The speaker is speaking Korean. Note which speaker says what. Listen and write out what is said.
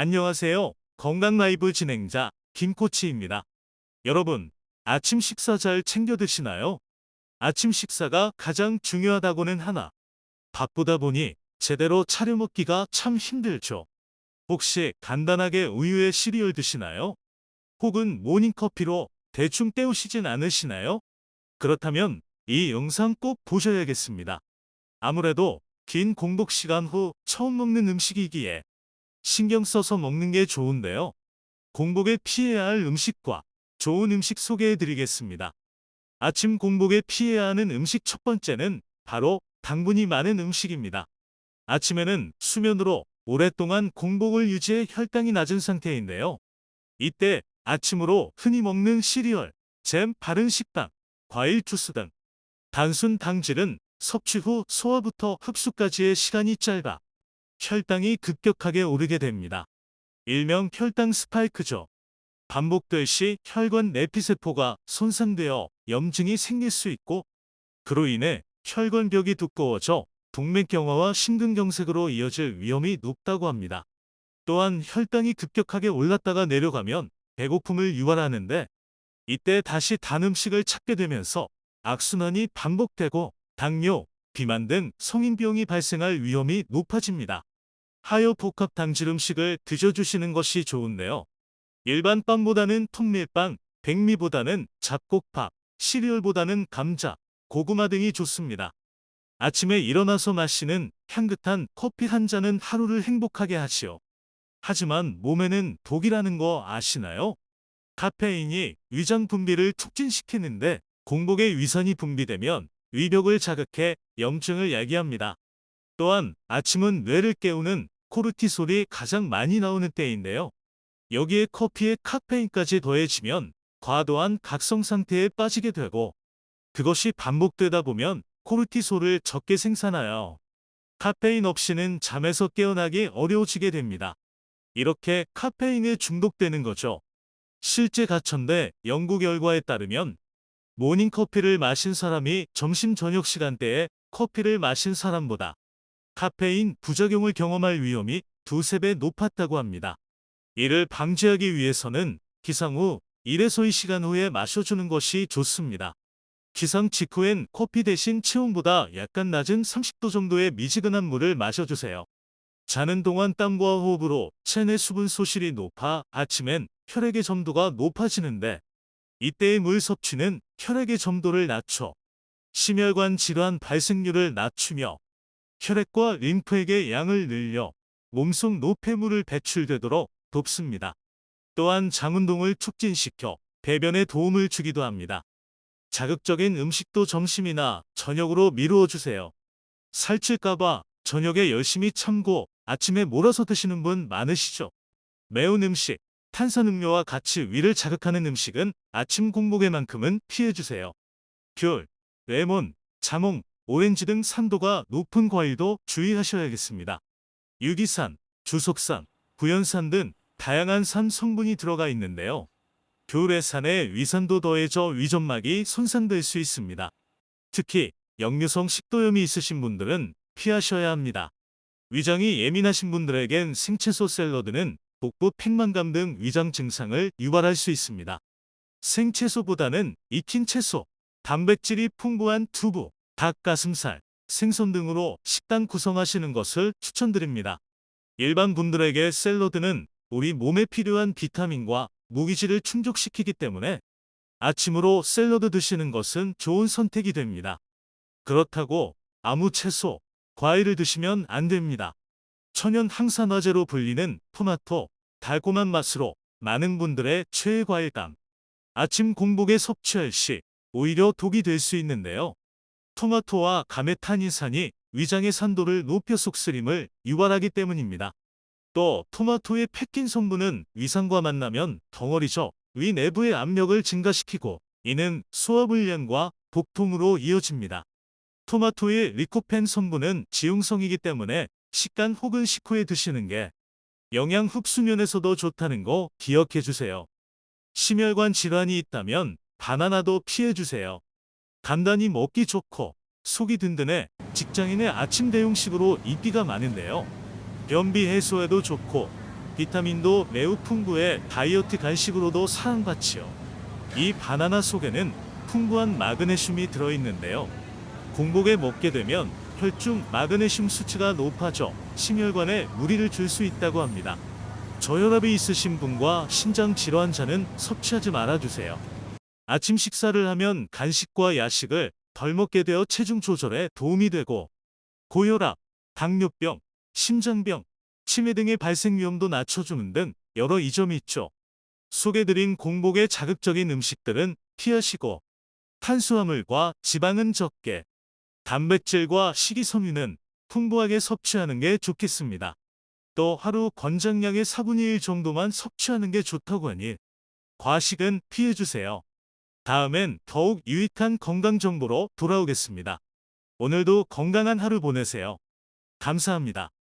Speaker 1: 안녕하세요. 건강 라이브 진행자 김코치입니다. 여러분, 아침 식사 잘 챙겨 드시나요? 아침 식사가 가장 중요하다고는 하나, 바쁘다 보니 제대로 차려 먹기가 참 힘들죠. 혹시 간단하게 우유에 시리얼 드시나요? 혹은 모닝커피로 대충 때우시진 않으시나요? 그렇다면 이 영상 꼭 보셔야겠습니다. 아무래도 긴 공복 시간 후 처음 먹는 음식이기에 신경 써서 먹는 게 좋은데요. 공복에 피해야 할 음식과 좋은 음식 소개해 드리겠습니다. 아침 공복에 피해야 하는 음식 첫 번째는 바로 당분이 많은 음식입니다. 아침에는 수면으로 오랫동안 공복을 유지해 혈당이 낮은 상태인데요. 이때 아침으로 흔히 먹는 시리얼, 잼, 바른 식단, 과일 주스 등 단순 당질은 섭취 후 소화부터 흡수까지의 시간이 짧아 혈당이 급격하게 오르게 됩니다. 일명 혈당 스파이크죠. 반복될 시 혈관 내피세포가 손상되어 염증이 생길 수 있고 그로 인해 혈관벽이 두꺼워져 동맥경화와 심근경색으로 이어질 위험이 높다고 합니다. 또한 혈당이 급격하게 올랐다가 내려가면 배고픔을 유발하는데 이때 다시 단 음식을 찾게 되면서 악순환이 반복되고 당뇨, 비만 등 성인병이 발생할 위험이 높아집니다. 하여 복합 당질 음식을 드셔주시는 것이 좋은데요. 일반 빵보다는 통밀빵, 백미보다는 잡곡밥, 시리얼보다는 감자, 고구마 등이 좋습니다. 아침에 일어나서 마시는 향긋한 커피 한 잔은 하루를 행복하게 하지요. 하지만 몸에는 독이라는 거 아시나요? 카페인이 위장 분비를 촉진시키는데 공복에 위산이 분비되면 위벽을 자극해 염증을 야기합니다. 또한 아침은 뇌를 깨우는 코르티솔이 가장 많이 나오는 때인데요. 여기에 커피에 카페인까지 더해지면 과도한 각성 상태에 빠지게 되고 그것이 반복되다 보면 코르티솔을 적게 생산하여 카페인 없이는 잠에서 깨어나기 어려워지게 됩니다. 이렇게 카페인에 중독되는 거죠. 실제 가천대 연구 결과에 따르면 모닝커피를 마신 사람이 점심 저녁 시간대에 커피를 마신 사람보다 카페인 부작용을 경험할 위험이 두세 배 높았다고 합니다. 이를 방지하기 위해서는 기상 후 1에서 2시간 후에 마셔주는 것이 좋습니다. 기상 직후엔 커피 대신 체온보다 약간 낮은 30도 정도의 미지근한 물을 마셔주세요. 자는 동안 땀과 호흡으로 체내 수분 소실이 높아 아침엔 혈액의 점도가 높아지는데 이때의 물 섭취는 혈액의 점도를 낮춰 심혈관 질환 발생률을 낮추며 혈액과 림프액의 양을 늘려 몸속 노폐물을 배출되도록 돕습니다. 또한 장운동을 촉진시켜 배변에 도움을 주기도 합니다. 자극적인 음식도 점심이나 저녁으로 미루어 주세요. 살찔까봐 저녁에 열심히 참고 아침에 몰아서 드시는 분 많으시죠? 매운 음식, 탄산음료와 같이 위를 자극하는 음식은 아침 공복에만큼은 피해주세요. 귤, 레몬, 자몽, 오렌지 등 산도가 높은 과일도 주의하셔야겠습니다. 유기산, 주석산, 구연산 등 다양한 산 성분이 들어가 있는데요. 귤의 산에 위산도 더해져 위점막이 손상될 수 있습니다. 특히 역류성 식도염이 있으신 분들은 피하셔야 합니다. 위장이 예민하신 분들에겐 생채소 샐러드는 복부 팽만감 등 위장 증상을 유발할 수 있습니다. 생채소보다는 익힌 채소, 단백질이 풍부한 두부, 닭가슴살, 생선 등으로 식단 구성하시는 것을 추천드립니다. 일반 분들에게 샐러드는 우리 몸에 필요한 비타민과 무기질을 충족시키기 때문에 아침으로 샐러드 드시는 것은 좋은 선택이 됩니다. 그렇다고 아무 채소, 과일을 드시면 안 됩니다. 천연 항산화제로 불리는 토마토, 달콤한 맛으로 많은 분들의 최애 과일감. 아침 공복에 섭취할 시 오히려 독이 될 수 있는데요. 토마토와 가메탄인산이 위장의 산도를 높여 속쓰림을 유발하기 때문입니다. 또 토마토의 펙틴 성분은 위산과 만나면 덩어리져 위 내부의 압력을 증가시키고 이는 소화불량과 복통으로 이어집니다. 토마토의 리코펜 성분은 지용성이기 때문에 식단 혹은 식후에 드시는 게 영양 흡수 면에서도 좋다는 거 기억해 주세요. 심혈관 질환이 있다면 바나나도 피해 주세요. 간단히 먹기 좋고 속이 든든해 직장인의 아침 대용식으로 인기가 많은데요. 변비 해소에도 좋고 비타민도 매우 풍부해 다이어트 간식으로도 사랑받지요. 이 바나나 속에는 풍부한 마그네슘이 들어있는데요. 공복에 먹게 되면 혈중 마그네슘 수치가 높아져 심혈관에 무리를 줄 수 있다고 합니다. 저혈압이 있으신 분과 신장 질환자는 섭취하지 말아주세요. 아침 식사를 하면 간식과 야식을 덜 먹게 되어 체중 조절에 도움이 되고 고혈압, 당뇨병, 심장병, 치매 등의 발생 위험도 낮춰주는 등 여러 이점이 있죠. 소개드린 공복의 자극적인 음식들은 피하시고 탄수화물과 지방은 적게, 단백질과 식이섬유는 풍부하게 섭취하는 게 좋겠습니다. 또 하루 권장량의 4분의 1 정도만 섭취하는 게 좋다고 하니 과식은 피해주세요. 다음엔 더욱 유익한 건강 정보로 돌아오겠습니다. 오늘도 건강한 하루 보내세요. 감사합니다.